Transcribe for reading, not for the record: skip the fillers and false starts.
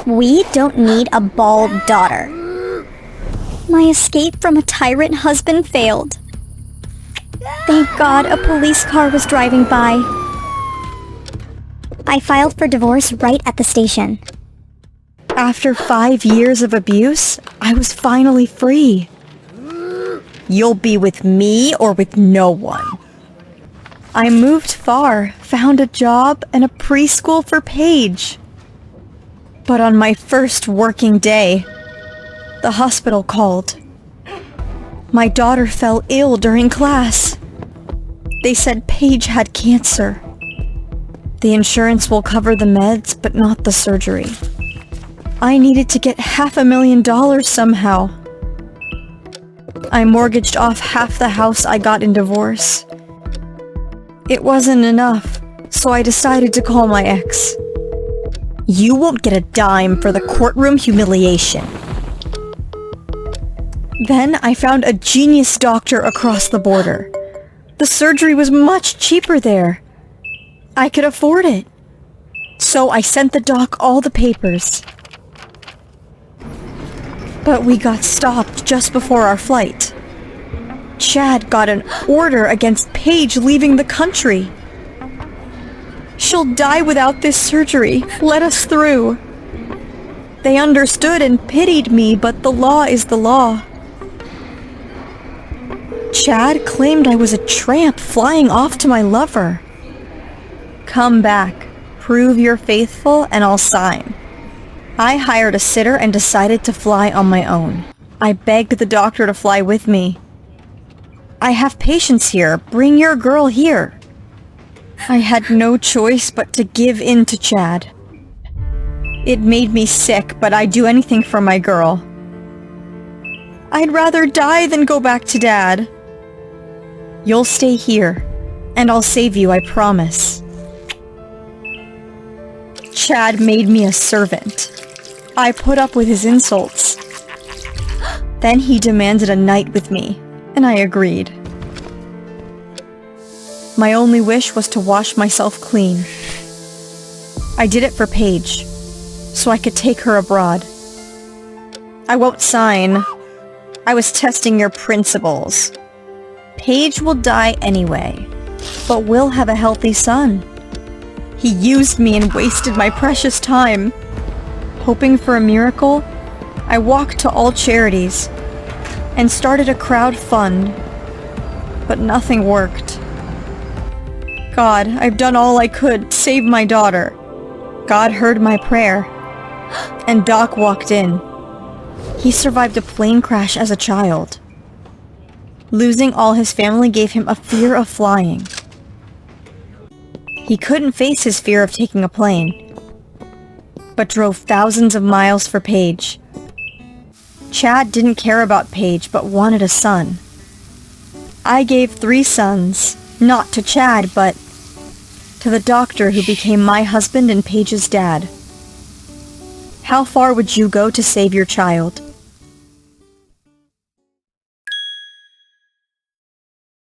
We don't need a bald daughter. My escape from a tyrant husband failed. Thank God a police car was driving by. I filed for divorce right at the station. After 5 years of abuse, I was finally free. You'll be with me or with no one. I moved far, found a job and a preschool for Paige. But on my first working day, the hospital called. My daughter fell ill during class. They said Paige had cancer. The insurance will cover the meds, but not the surgery. I needed to get $500,000 somehow. I mortgaged off half the house I got in divorce. It wasn't enough, so I decided to call my ex. You won't get a dime for the courtroom humiliation. Then I found a genius doctor across the border. The surgery was much cheaper there. I could afford it. So I sent the doc all the papers. But we got stopped just before our flight. Chad got an order against Paige leaving the country. She'll die without this surgery. Let us through. They understood and pitied me, but the law is the law. Chad claimed I was a tramp flying off to my lover. Come back, prove you're faithful, and I'll sign. I hired a sitter and decided to fly on my own. I begged the doctor to fly with me. I have patients here. Bring your girl here. I had no choice but to give in to Chad. It made me sick, but I'd do anything for my girl. I'd rather die than go back to Dad. You'll stay here, and I'll save you, I promise. Chad made me a servant. I put up with his insults. Then he demanded a night with me, and I agreed. My only wish was to wash myself clean. I did it for Paige, so I could take her abroad. I won't sign. I was testing your principles. Paige will die anyway, but we'll have a healthy son. He used me and wasted my precious time. Hoping for a miracle, I walked to all charities and started a crowd fund, but nothing worked. God, I've done all I could, save my daughter. God heard my prayer, and Doc walked in. He survived a plane crash as a child. Losing all his family gave him a fear of flying. He couldn't face his fear of taking a plane, but drove thousands of miles for Paige. Chad didn't care about Paige, but wanted a son. I gave 3 sons, not to Chad, but to the doctor who became my husband and Paige's dad. How far would you go to save your child?